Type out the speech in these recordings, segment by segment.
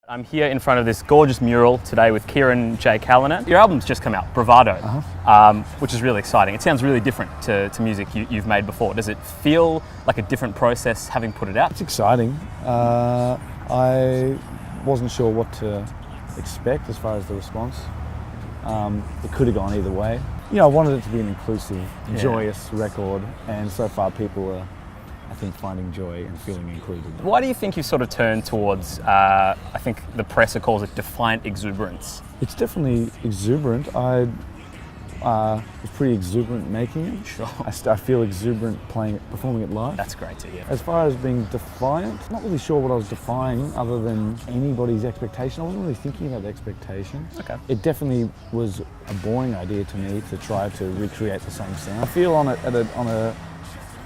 I'm here in front of this gorgeous mural today with Kirin J Callinan. Your album's just come out, Bravado, which is really exciting. It sounds really different to music you've made before. Does it feel like a different process having put it out? It's exciting. I wasn't sure what to expect as far as the response. It could have gone either way. You know, I wanted it to be an inclusive, joyous record, and so far people are, I think, finding joy and feeling included. Why do you think you sort of turned towards, I think the presser calls it defiant exuberance? It's definitely exuberant. I was pretty exuberant making it. Sure. I feel exuberant performing it live. That's great to hear. As far as being defiant, not really sure what I was defying other than anybody's expectation. I wasn't really thinking about the expectation. Okay. It definitely was a boring idea to me to try to recreate the same sound. I feel on a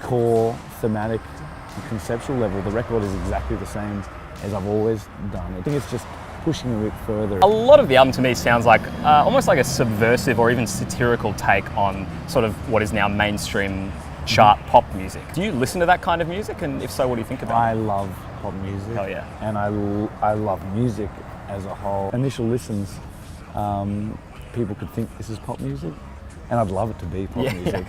core thematic and conceptual level, the record is exactly the same as I've always done. I think it's just pushing a bit further. A lot of the album to me sounds like almost like a subversive or even satirical take on sort of what is now mainstream chart pop music. Do you listen to that kind of music, and if so, what do you think about it? I love pop music. Hell yeah. And I love music as a whole. Initial listens, people could think this is pop music, and I'd love it to be pop music.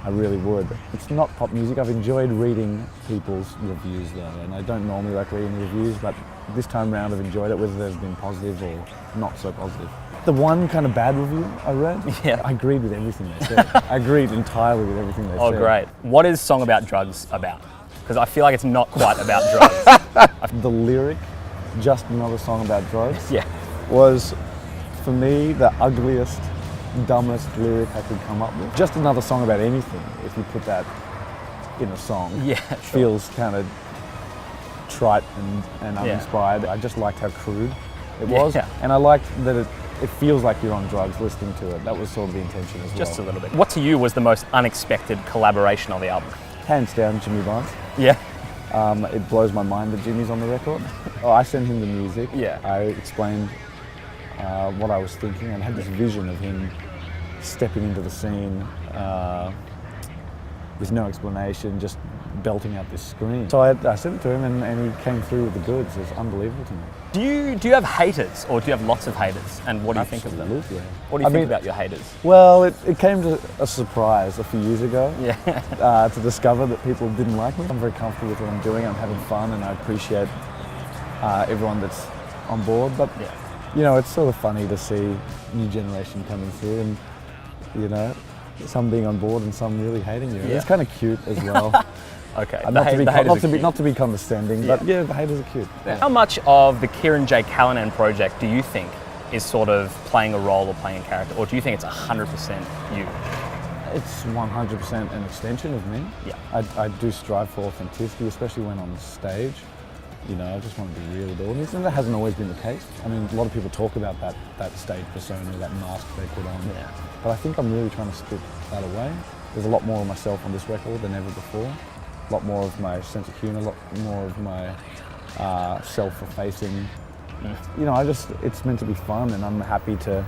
I really would. It's not pop music. I've enjoyed reading people's reviews though, and I don't normally like reading reviews, but this time around I've enjoyed it, whether they've been positive or not so positive. The one kind of bad review I read, I agreed with everything they said. I agreed entirely with everything they said. Oh great. What is Song About Drugs about? Because I feel like it's not quite about drugs. The lyric, Just Another Song About Drugs, was for me the ugliest, dumbest lyric I could come up with. Just another song about anything, if you put that in a song, feels kind of trite and uninspired. I just liked how crude it was, and I liked that it feels like you're on drugs listening to it. That was sort of the intention as well. Just a little bit. What to you was the most unexpected collaboration on the album? Hands down, Jimmy Barnes. Yeah. It blows my mind that Jimmy's on the record. I sent him the music. Yeah. I explained what I was thinking, and had this vision of him stepping into the scene with no explanation, just belting out this scream. So I sent it to him, and he came through with the goods. It's unbelievable to me. Do you have haters, or do you have lots of haters? And what do you think of them? Absolutely. What do you think about your haters? Well, it came to a surprise a few years ago to discover that people didn't like me. I'm very comfortable with what I'm doing. I'm having fun, and I appreciate everyone that's on board. But you know, it's sort of funny to see new generation coming through, and you know, some being on board and some really hating you. It's kind of cute as well. Okay. Not to be condescending, but yeah, the haters are cute. How much of the Kirin J Callinan project do you think is sort of playing a role or playing a character, or do you think it's 100% you? It's 100% an extension of me. Yeah. I do strive for authenticity, especially when on stage. You know, I just want to be real with the audience, and that hasn't always been the case. I mean, a lot of people talk about that stage persona, that mask they put on. But I think I'm really trying to strip that away. There's a lot more of myself on this record than ever before. A lot more of my sense of humour, a lot more of my self-effacing. You know, it's meant to be fun, and I'm happy to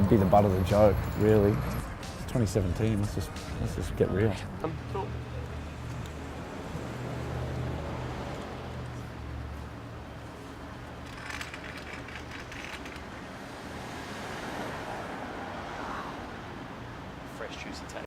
be the butt of the joke, really. It's 2017, let's just get real. Cool.